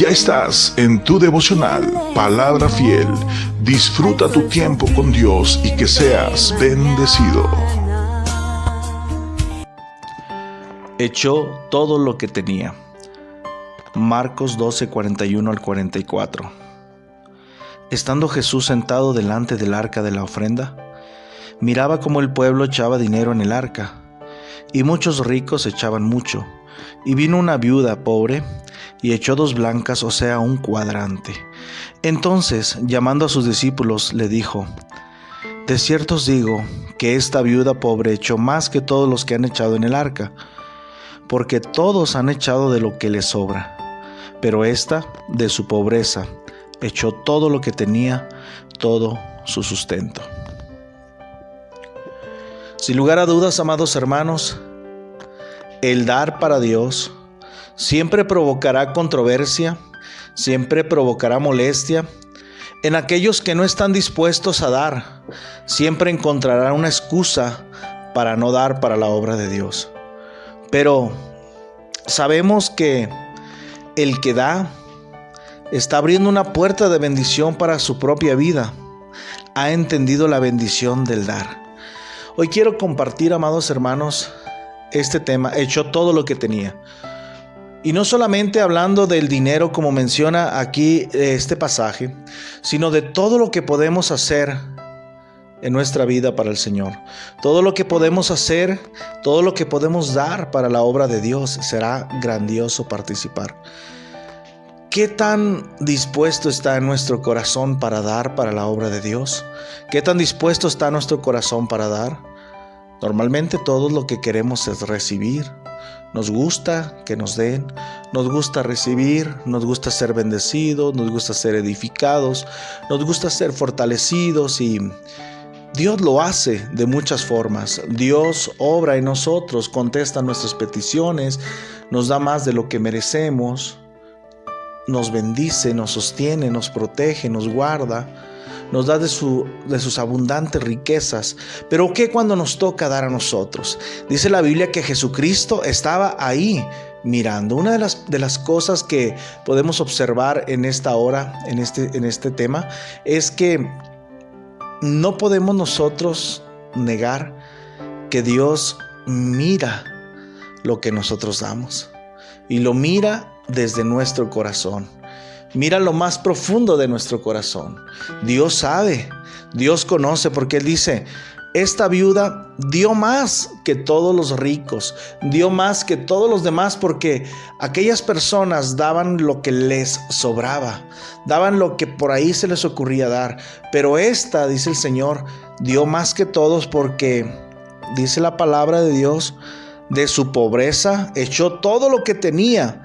Ya estás en tu devocional, Palabra Fiel. Disfruta tu tiempo con Dios y que seas bendecido. Echó todo lo que tenía. Marcos 12, 41 al 44. Estando Jesús sentado delante del arca de la ofrenda, miraba cómo el pueblo echaba dinero en el arca, y muchos ricos echaban mucho. Y vino una viuda pobre y echó 2 blancas, o sea, un cuadrante. Entonces, llamando a sus discípulos, le dijo: De cierto os digo que esta viuda pobre echó más que todos los que han echado en el arca, porque todos han echado de lo que les sobra, pero ésta, de su pobreza, echó todo lo que tenía, todo su sustento. Sin lugar a dudas, amados hermanos, el dar para Dios siempre provocará controversia, siempre provocará molestia. En aquellos que no están dispuestos a dar, siempre encontrarán una excusa para no dar para la obra de Dios. Pero sabemos que el que da está abriendo una puerta de bendición para su propia vida. Ha entendido la bendición del dar. Hoy quiero compartir, amados hermanos, este tema: echó todo lo que tenía. Y no solamente hablando del dinero como menciona aquí este pasaje, sino de todo lo que podemos hacer en nuestra vida para el Señor. Todo lo que podemos hacer, todo lo que podemos dar para la obra de Dios, será grandioso participar. ¿Qué tan dispuesto está nuestro corazón para dar para la obra de Dios? ¿Qué tan dispuesto está nuestro corazón para dar? Normalmente todos lo que queremos es recibir. Nos gusta que nos den, nos gusta recibir, nos gusta ser bendecidos, nos gusta ser edificados, nos gusta ser fortalecidos, y Dios lo hace de muchas formas. Dios obra en nosotros, contesta nuestras peticiones, nos da más de lo que merecemos, nos bendice, nos sostiene, nos protege, nos guarda, nos da de sus abundantes riquezas. Pero ¿qué cuando nos toca dar a nosotros? Dice la Biblia que Jesucristo estaba ahí mirando. Una de las cosas que podemos observar en esta hora, en este tema, es que no podemos nosotros negar que Dios mira lo que nosotros damos, y lo mira desde nuestro corazón. Mira lo más profundo de nuestro corazón. Dios sabe, Dios conoce, porque Él dice: esta viuda dio más que todos los ricos, dio más que todos los demás, porque aquellas personas daban lo que les sobraba, daban lo que por ahí se les ocurría dar. Pero esta, dice el Señor, dio más que todos, porque dice la palabra de Dios: de su pobreza echó todo lo que tenía,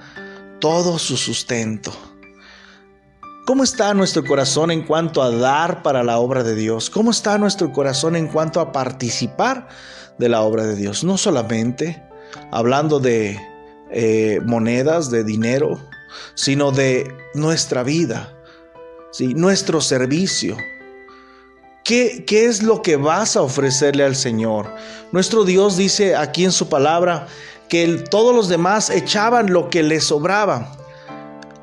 todo su sustento. ¿Cómo está nuestro corazón en cuanto a dar para la obra de Dios? ¿Cómo está nuestro corazón en cuanto a participar de la obra de Dios? No solamente hablando de monedas, de dinero, sino de nuestra vida, ¿sí? Nuestro servicio. ¿Qué es lo que vas a ofrecerle al Señor? Nuestro Dios dice aquí en su palabra que todos los demás echaban lo que les sobraba.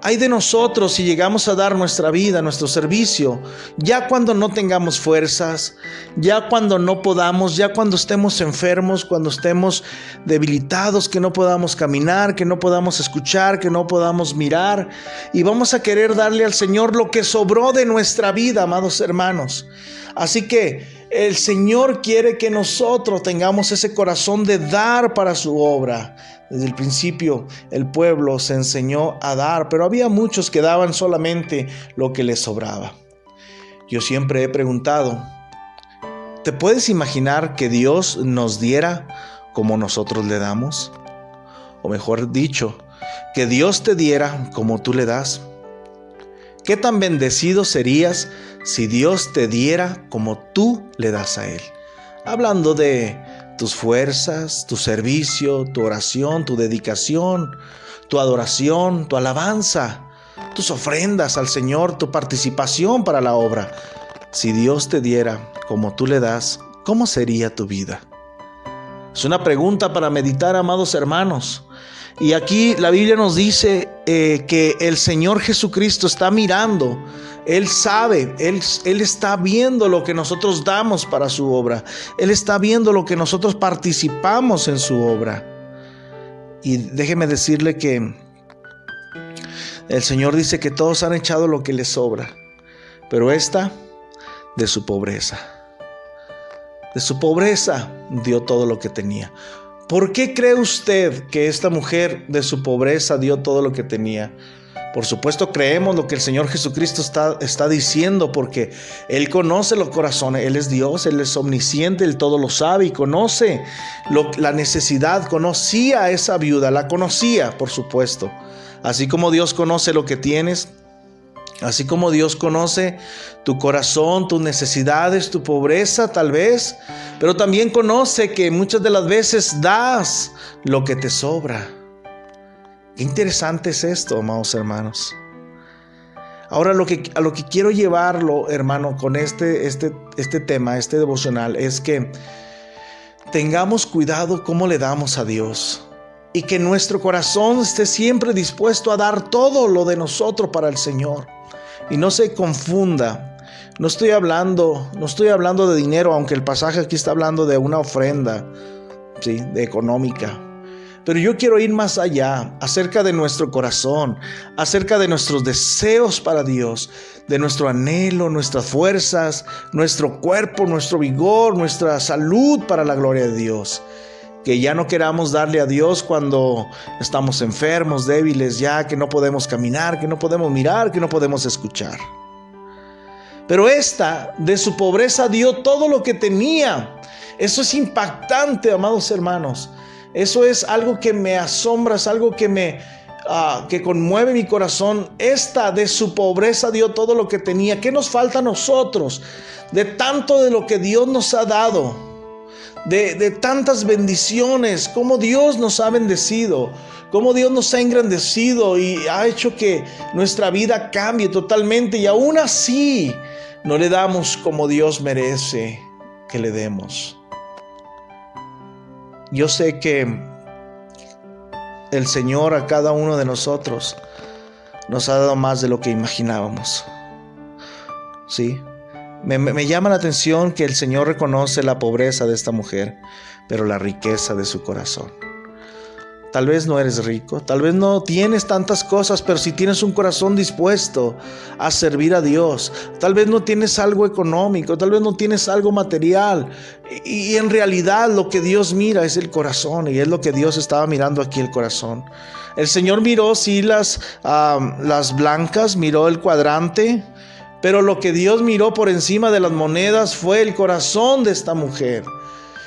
Ay de nosotros si llegamos a dar nuestra vida, nuestro servicio, ya cuando no tengamos fuerzas, ya cuando no podamos, ya cuando estemos enfermos, cuando estemos debilitados, que no podamos caminar, que no podamos escuchar, que no podamos mirar, y vamos a querer darle al Señor lo que sobró de nuestra vida, amados hermanos. Así que el Señor quiere que nosotros tengamos ese corazón de dar para su obra. Desde el principio el pueblo se enseñó a dar, pero había muchos que daban solamente lo que les sobraba. Yo siempre he preguntado: ¿te puedes imaginar que Dios nos diera como nosotros le damos? O mejor dicho, que Dios te diera como tú le das. ¿Qué tan bendecido serías si Dios te diera como tú le das a Él? Hablando de tus fuerzas, tu servicio, tu oración, tu dedicación, tu adoración, tu alabanza, tus ofrendas al Señor, tu participación para la obra. Si Dios te diera como tú le das, ¿cómo sería tu vida? Es una pregunta para meditar, amados hermanos. Y aquí la Biblia nos dice que el Señor Jesucristo está mirando. Él sabe, Él está viendo lo que nosotros damos para su obra. Él está viendo lo que nosotros participamos en su obra. Y déjeme decirle que el Señor dice que todos han echado lo que les sobra, pero esta de su pobreza. De su pobreza dio todo lo que tenía. ¿Por qué cree usted que esta mujer de su pobreza dio todo lo que tenía? Por supuesto creemos lo que el Señor Jesucristo está diciendo, porque Él conoce los corazones. Él es Dios, Él es omnisciente, Él todo lo sabe y conoce la necesidad. Conocía a esa viuda, la conocía, por supuesto. Así como Dios conoce lo que tienes, así como Dios conoce tu corazón, tus necesidades, tu pobreza tal vez, pero también conoce que muchas de las veces das lo que te sobra. Qué interesante es esto, amados hermanos. Ahora a lo que quiero llevarlo, hermano, con este tema, este devocional, es que tengamos cuidado cómo le damos a Dios. Y que nuestro corazón esté siempre dispuesto a dar todo lo de nosotros para el Señor. Y no se confunda. No estoy hablando de dinero, aunque el pasaje aquí está hablando de una ofrenda, ¿sí?, de económica. Pero yo quiero ir más allá, acerca de nuestro corazón, acerca de nuestros deseos para Dios, de nuestro anhelo, nuestras fuerzas, nuestro cuerpo, nuestro vigor, nuestra salud para la gloria de Dios. Que ya no queramos darle a Dios cuando estamos enfermos, débiles, ya que no podemos caminar, que no podemos mirar, que no podemos escuchar. Pero esta de su pobreza dio todo lo que tenía. Eso es impactante, amados hermanos. Eso es algo que me asombra, es algo que conmueve mi corazón. Esta de su pobreza dio todo lo que tenía. ¿Qué nos falta a nosotros? De tanto de lo que Dios nos ha dado, de tantas bendiciones, cómo Dios nos ha bendecido, cómo Dios nos ha engrandecido y ha hecho que nuestra vida cambie totalmente, y aún así no le damos como Dios merece que le demos. Yo sé que el Señor a cada uno de nosotros nos ha dado más de lo que imaginábamos. ¿Sí? Me llama la atención que el Señor reconoce la pobreza de esta mujer, pero la riqueza de su corazón. Tal vez no eres rico, tal vez no tienes tantas cosas, pero si tienes un corazón dispuesto a servir a Dios, tal vez no tienes algo económico, tal vez no tienes algo material, y en realidad lo que Dios mira es el corazón, y es lo que Dios estaba mirando aquí, el corazón. El Señor miró, sí, las blancas, miró el cuadrante, pero lo que Dios miró por encima de las monedas fue el corazón de esta mujer.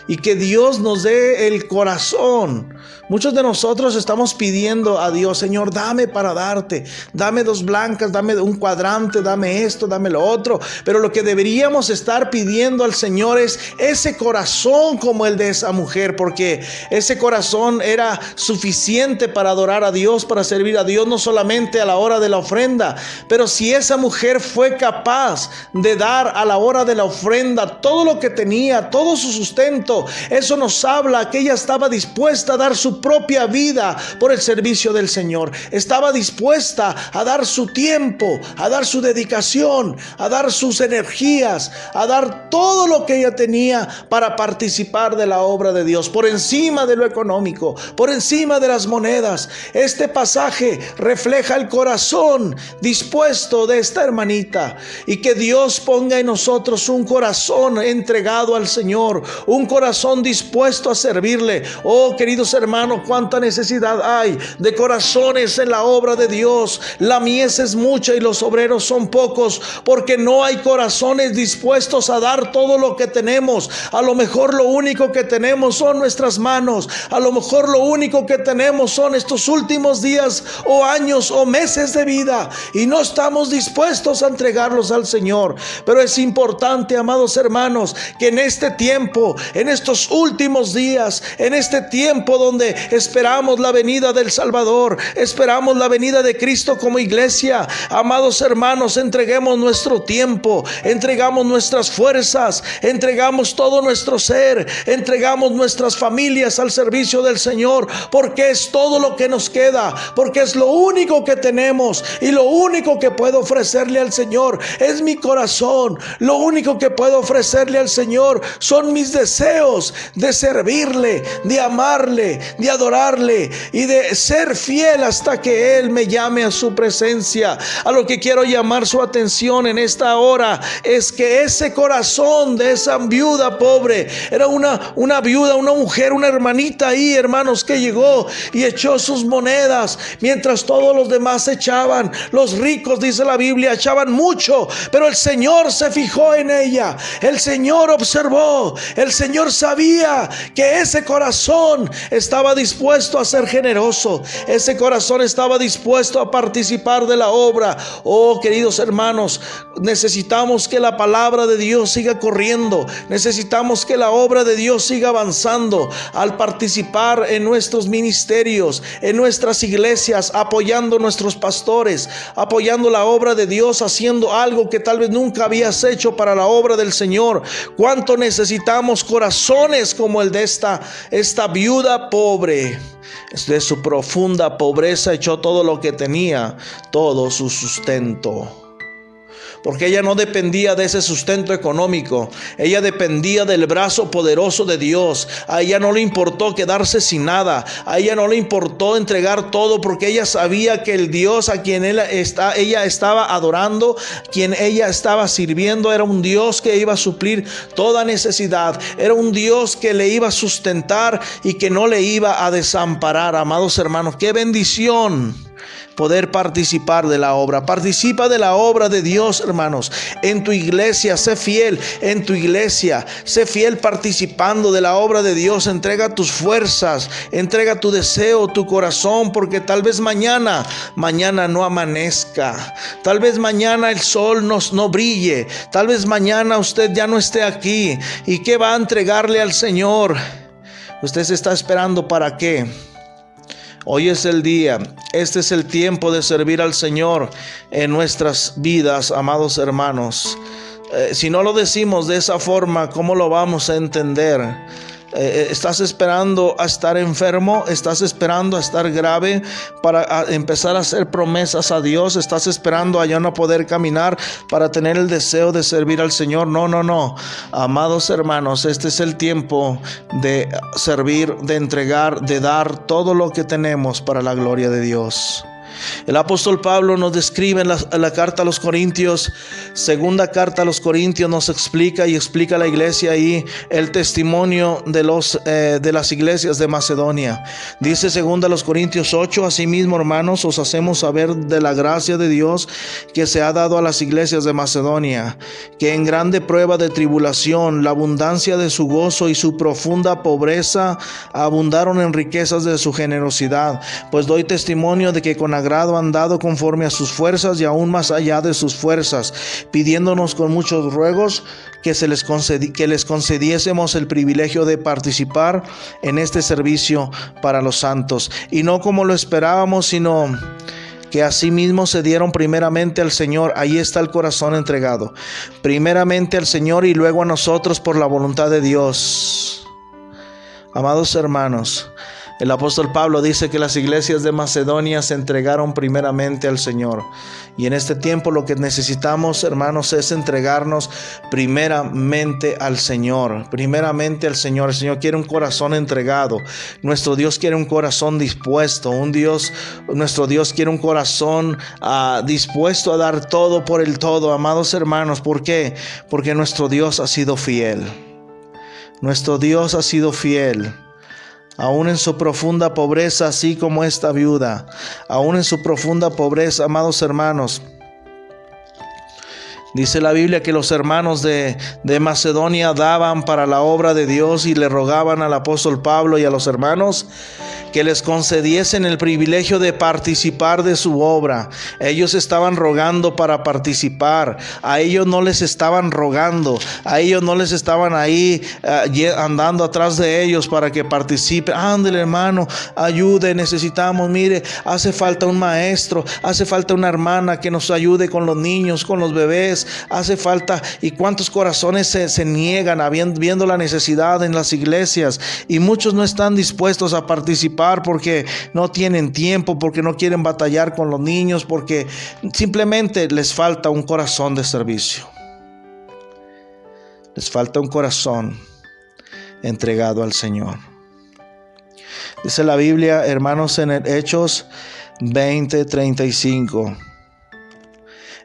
Y que Dios nos dé el corazón. Muchos de nosotros estamos pidiendo a Dios: Señor, dame para darte, dame 2 blancas, dame un cuadrante, dame esto, dame lo otro. Pero lo que deberíamos estar pidiendo al Señor es ese corazón como el de esa mujer, porque ese corazón era suficiente para adorar a Dios, para servir a Dios, no solamente a la hora de la ofrenda. Pero si esa mujer fue capaz de dar a la hora de la ofrenda todo lo que tenía, todo su sustento, eso nos habla que ella estaba dispuesta a dar su propia vida por el servicio del Señor. Estaba dispuesta a dar su tiempo, a dar su dedicación, a dar sus energías, a dar todo lo que ella tenía para participar de la obra de Dios, por encima de lo económico, por encima de las monedas. Este pasaje refleja el corazón dispuesto de esta hermanita, y que Dios ponga en nosotros un corazón entregado al Señor, un corazón dispuesto a servirle. Oh, queridos hermanos, cuánta necesidad hay de corazones en la obra de Dios. La mies es mucha y los obreros son pocos, porque no hay corazones dispuestos a dar todo lo que tenemos. A lo mejor lo único que tenemos son nuestras manos. A lo mejor lo único que tenemos son estos últimos días o años o meses de vida, y no estamos dispuestos a entregarlos al Señor. Pero es importante, amados hermanos, que en este tiempo, en estos últimos días, en este tiempo donde esperamos la venida del Salvador, esperamos la venida de Cristo como iglesia. Amados hermanos, entreguemos nuestro tiempo, entregamos nuestras fuerzas, entregamos todo nuestro ser, entregamos nuestras familias al servicio del Señor, porque es todo lo que nos queda, porque es lo único que tenemos, y lo único que puedo ofrecerle al Señor es mi corazón. Lo único que puedo ofrecerle al Señor son mis deseos de servirle, de amarle, de adorarle y de ser fiel hasta que Él me llame a su presencia. A lo que quiero llamar su atención en esta hora es que ese corazón de esa viuda pobre era una viuda, una mujer, una hermanita ahí, hermanos, que llegó y echó sus monedas mientras todos los demás echaban. Los ricos, dice la Biblia, echaban mucho, pero el Señor se fijó en ella. El Señor observó, el Señor sabía que ese corazón estaba dispuesto a ser generoso, ese corazón estaba dispuesto a participar de la obra. Oh, queridos hermanos, necesitamos que la palabra de Dios siga corriendo, necesitamos que la obra de Dios siga avanzando al participar en nuestros ministerios, en nuestras iglesias, apoyando a nuestros pastores, apoyando la obra de Dios, haciendo algo que tal vez nunca habías hecho para la obra del Señor. Cuánto necesitamos corazones como el de esta viuda pobre. De su profunda pobreza echó todo lo que tenía, todo su sustento. Porque ella no dependía de ese sustento económico, ella dependía del brazo poderoso de Dios. A ella no le importó quedarse sin nada, a ella no le importó entregar todo, porque ella sabía que el Dios a quien ella estaba adorando, quien ella estaba sirviendo, era un Dios que iba a suplir toda necesidad, era un Dios que le iba a sustentar y que no le iba a desamparar. Amados hermanos, qué bendición poder participar de la obra. Participa de la obra de Dios, hermanos. En tu iglesia, sé fiel. En tu iglesia, sé fiel participando de la obra de Dios. Entrega tus fuerzas, entrega tu deseo, tu corazón, porque tal vez mañana no amanezca. Tal vez mañana el sol no brille. Tal vez mañana usted ya no esté aquí. ¿Y qué va a entregarle al Señor? ¿Usted se está esperando para qué? Hoy es el día, este es el tiempo de servir al Señor en nuestras vidas, amados hermanos. Si no lo decimos de esa forma, ¿cómo lo vamos a entender? ¿Estás esperando a estar enfermo? ¿Estás esperando a estar grave para empezar a hacer promesas a Dios? ¿Estás esperando a ya no poder caminar para tener el deseo de servir al Señor? No. Amados hermanos, este es el tiempo de servir, de entregar, de dar todo lo que tenemos para la gloria de Dios. El apóstol Pablo nos describe en la carta a los Corintios, segunda carta a los Corintios, nos explica a la iglesia ahí el testimonio de las iglesias de Macedonia. Dice segunda a los Corintios 8: asimismo, hermanos, os hacemos saber de la gracia de Dios que se ha dado a las iglesias de Macedonia, que en grande prueba de tribulación, la abundancia de su gozo y su profunda pobreza abundaron en riquezas de su generosidad. Pues doy testimonio de que con agrado han dado conforme a sus fuerzas y aún más allá de sus fuerzas, pidiéndonos con muchos ruegos que les concediésemos el privilegio de participar en este servicio para los santos. Y no como lo esperábamos, sino que asimismo se dieron primeramente al Señor. Ahí está el corazón entregado. Primeramente al Señor y luego a nosotros por la voluntad de Dios. Amados hermanos, el apóstol Pablo dice que las iglesias de Macedonia se entregaron primeramente al Señor. Y en este tiempo lo que necesitamos, hermanos, es entregarnos primeramente al Señor. Primeramente al Señor. El Señor quiere un corazón entregado. Nuestro Dios quiere un corazón dispuesto. Nuestro Dios quiere un corazón dispuesto a dar todo por el todo. Amados hermanos, ¿por qué? Porque nuestro Dios ha sido fiel. Nuestro Dios ha sido fiel. Aún en su profunda pobreza, así como esta viuda, aún en su profunda pobreza, amados hermanos, Dice la Biblia que los hermanos de Macedonia daban para la obra de Dios y le rogaban al apóstol Pablo y a los hermanos que les concediesen el privilegio de participar de su obra. Ellos estaban rogando para participar. A ellos no les estaban rogando. A ellos no les estaban ahí andando atrás de ellos para que participen. Ándale, hermano, ayude, necesitamos, mire, hace falta un maestro, hace falta una hermana que nos ayude con los niños, con los bebés, hace falta. Y cuántos corazones se niegan viendo la necesidad en las iglesias, y muchos no están dispuestos a participar porque no tienen tiempo, porque no quieren batallar con los niños, porque simplemente les falta un corazón de servicio. Les falta un corazón entregado al Señor. Dice la Biblia, hermanos, en el Hechos 20:35.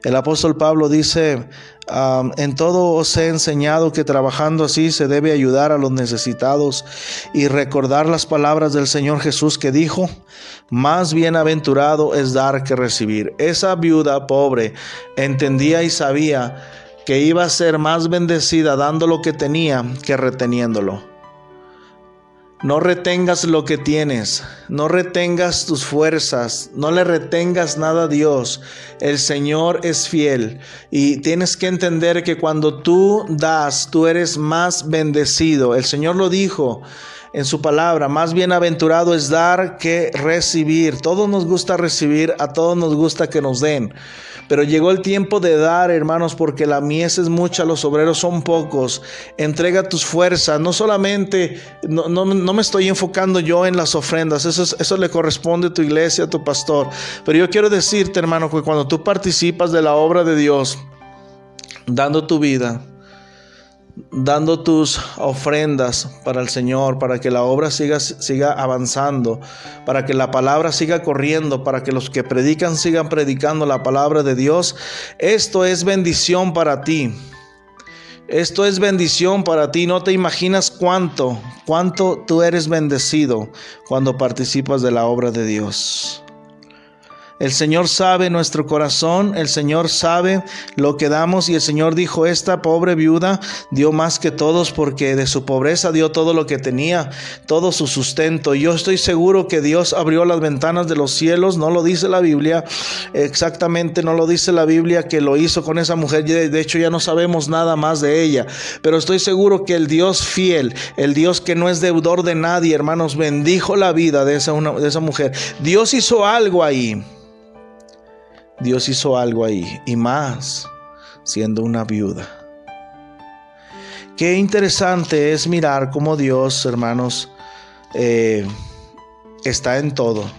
El apóstol Pablo dice: en todo os he enseñado que trabajando así se debe ayudar a los necesitados y recordar las palabras del Señor Jesús, que dijo: más bienaventurado es dar que recibir. Esa viuda pobre entendía y sabía que iba a ser más bendecida dando lo que tenía que reteniéndolo. No retengas lo que tienes, no retengas tus fuerzas, no le retengas nada a Dios. El Señor es fiel y tienes que entender que cuando tú das, tú eres más bendecido. El Señor lo dijo en su palabra: más bienaventurado es dar que recibir. Todos nos gusta recibir, a todos nos gusta que nos den. Pero llegó el tiempo de dar, hermanos, porque la mies es mucha, los obreros son pocos. Entrega tus fuerzas. No solamente, no me estoy enfocando yo en las ofrendas. Eso le corresponde a tu iglesia, a tu pastor. Pero yo quiero decirte, hermano, que cuando tú participas de la obra de Dios, dando tu vida, dando tus ofrendas para el Señor, para que la obra siga avanzando, para que la palabra siga corriendo, para que los que predican sigan predicando la palabra de Dios, esto es bendición para ti. Esto es bendición para ti. No te imaginas cuánto tú eres bendecido cuando participas de la obra de Dios. El Señor sabe nuestro corazón, el Señor sabe lo que damos, y el Señor dijo: esta pobre viuda dio más que todos, porque de su pobreza dio todo lo que tenía, todo su sustento. Yo estoy seguro que Dios abrió las ventanas de los cielos. No lo dice la Biblia, exactamente no lo dice la Biblia que lo hizo con esa mujer. De hecho ya no sabemos nada más de ella, pero estoy seguro que el Dios fiel, el Dios que no es deudor de nadie, hermanos, bendijo la vida de esa mujer. Dios hizo algo ahí. Dios hizo algo ahí, y más siendo una viuda. Qué interesante es mirar cómo Dios, hermanos, está en todo.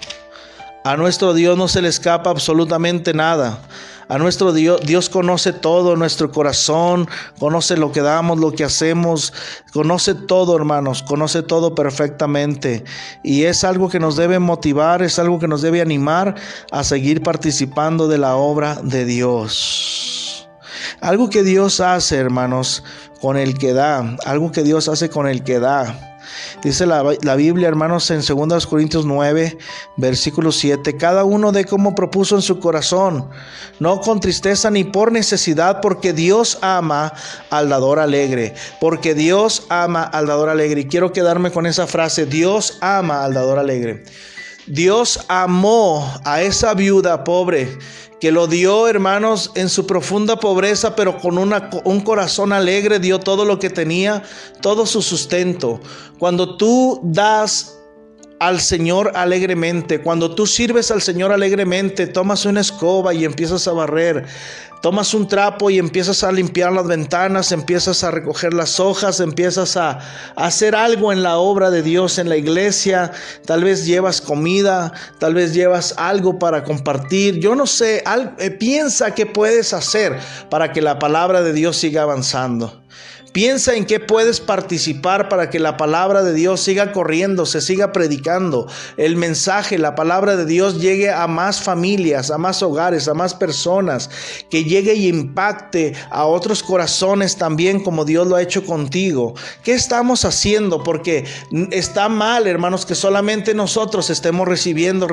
A nuestro Dios no se le escapa absolutamente nada. A nuestro Dios conoce todo, nuestro corazón, conoce lo que damos, lo que hacemos, conoce todo, hermanos, conoce todo perfectamente. Y es algo que nos debe motivar, es algo que nos debe animar a seguir participando de la obra de Dios. Algo que Dios hace, hermanos, con el que da, algo que Dios hace con el que da. Dice la Biblia, hermanos, en 2 Corintios 9, versículo 7, cada uno dé como propuso en su corazón, no con tristeza ni por necesidad, porque Dios ama al dador alegre. Porque Dios ama al dador alegre. Y quiero quedarme con esa frase: Dios ama al dador alegre. Dios amó a esa viuda pobre, que lo dio, hermanos, en su profunda pobreza, pero con un corazón alegre. Dio todo lo que tenía, todo su sustento. Cuando tú das al Señor alegremente, cuando tú sirves al Señor alegremente, tomas una escoba y empiezas a barrer, tomas un trapo y empiezas a limpiar las ventanas, empiezas a recoger las hojas, empiezas a hacer algo en la obra de Dios, en la iglesia. Tal vez llevas comida, tal vez llevas algo para compartir. Yo no sé, piensa qué puedes hacer para que la palabra de Dios siga avanzando. Piensa en qué puedes participar para que la palabra de Dios siga corriendo, se siga predicando. El mensaje, la palabra de Dios llegue a más familias, a más hogares, a más personas. Que llegue y impacte a otros corazones también, como Dios lo ha hecho contigo. ¿Qué estamos haciendo? Porque está mal, hermanos, que solamente nosotros estemos recibiendo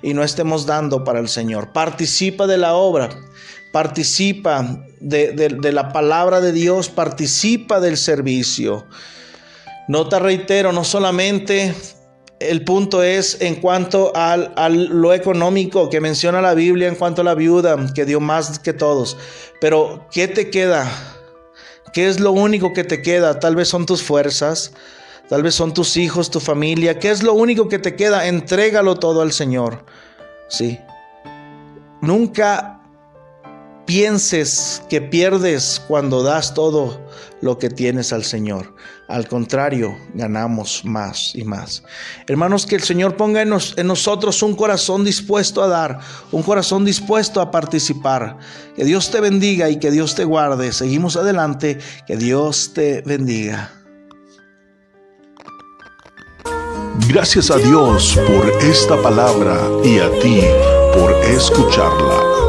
y no estemos dando para el Señor. Participa de la obra. participa de la palabra de Dios, participa del servicio. No te reitero, no solamente el punto es en cuanto a lo económico que menciona la Biblia, en cuanto a la viuda que dio más que todos, pero ¿qué te queda? ¿Qué es lo único que te queda? Tal vez son tus fuerzas, tal vez son tus hijos, tu familia. ¿Qué es lo único que te queda? Entrégalo todo al Señor. Sí. Nunca pienses que pierdes cuando das todo lo que tienes al Señor. Al contrario, ganamos más y más. Hermanos, que el Señor ponga en nosotros un corazón dispuesto a dar, un corazón dispuesto a participar. Que Dios te bendiga y que Dios te guarde. Seguimos adelante. Que Dios te bendiga. Gracias a Dios por esta palabra y a ti por escucharla.